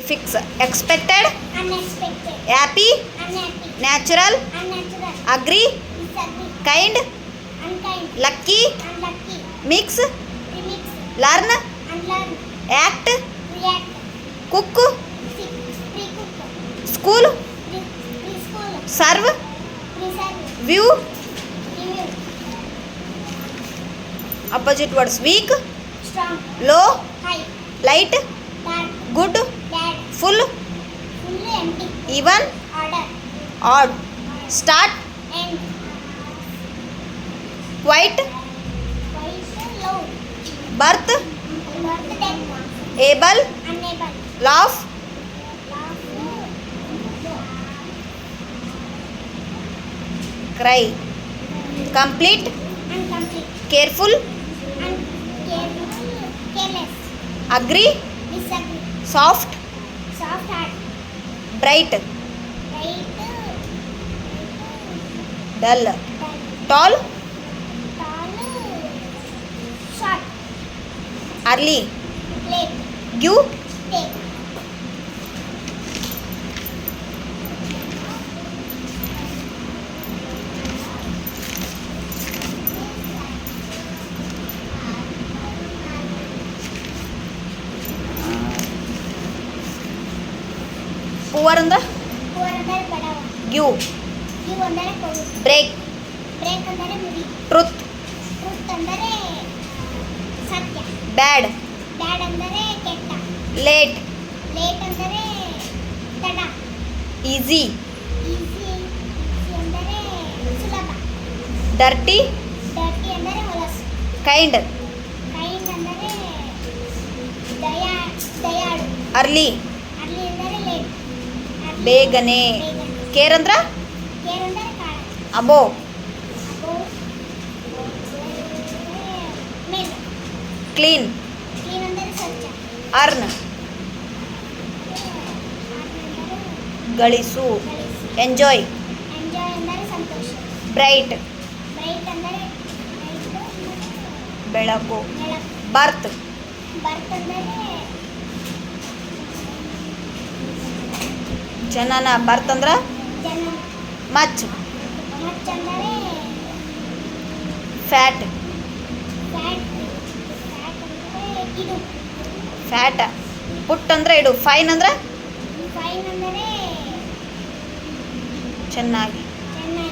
Fix. Expected, unexpected, happy, unhappy, natural, unnatural, agri, disagree, kind, unkind, lucky, unlucky, mix, remix, learn, unlearn, act, react, cook, pre-cook, school, preschool, serve, preserve, view. review, opposite words weak, strong, low, high, light, dark, good, bad, full, full, empty, even, order, add, start, end, quite, quiet, loud, ಬರ್ತ್, birth, death, Abel, unable, laugh, laugh, CRY, complete, incomplete, careful, careless, agri, disagree, soft, soft heart, bright, bright, dull, dull, tall, tall, short, early, late, give, take, poor ಅಂದ್ರೆ poor ಅಂದರೆ ಬಡವ, give, give ಅಂದರೆ ಕೊಡು, break, break ಅಂದರೆ ಮುರಿ, truth, truth ಅಂದರೆ ಸತ್ಯ, ಬ್ಯಾಡ್, bad ಅಂದರೆ ಕೆಟ್ಟ, ಲೇಟ್, late ಅಂದರೆ ತಡ, ಈಸಿ, easy ಅಂದರೆ ಸುಲಭ, ಡರ್ಟಿ, dirty ಅಂದರೆ ಹೊಲಸು, ಕೈಂಡ್, kind ಅಂದರೆ ದಯಾಳು, ಅರ್ಲಿ, early ಅಂದರೆ late, early ಬೇಗನೆ, ಬೇಗನೆ, ಕೇರ್ ಅಂದ್ರೆ care ಅಂದರೆ ಕಾಳಜಿ, ಅಬೋ, above ಮೇಲೆ, ಕ್ಲೀನ್, clean ಅಂದರೆ ಸ್ವಚ್ಛ, ಅರ್ನ್, ಗಳಿಸು, ಗಳಿಸಿ, ಎಂಜಾಯ್, enjoy ಅಂದರೆ ಸಂತೋಷ, ಬ್ರೈಟ್, bright ಅಂದರೆ ಬೆಳಕು, ಬೆಳಕು, ಬರ್ತ್, birth ಅಂದರೆ ಜನನ, ಬರ್ತ್ ಅಂದ್ರೆ ಜನ, ಮಚ್, much ಅಂದರೆ ಫ್ಯಾಟ್, fat, fat ಅಂದರೆ ಇದು, ಫ್ಯಾಟ್, ಪುಟ್ ಅಂದ್ರೆ ಇಡು, ಫೈನ್ ಅಂದ್ರೆ fine ಅಂದರೆ ಚೆನ್ನಾಗಿ.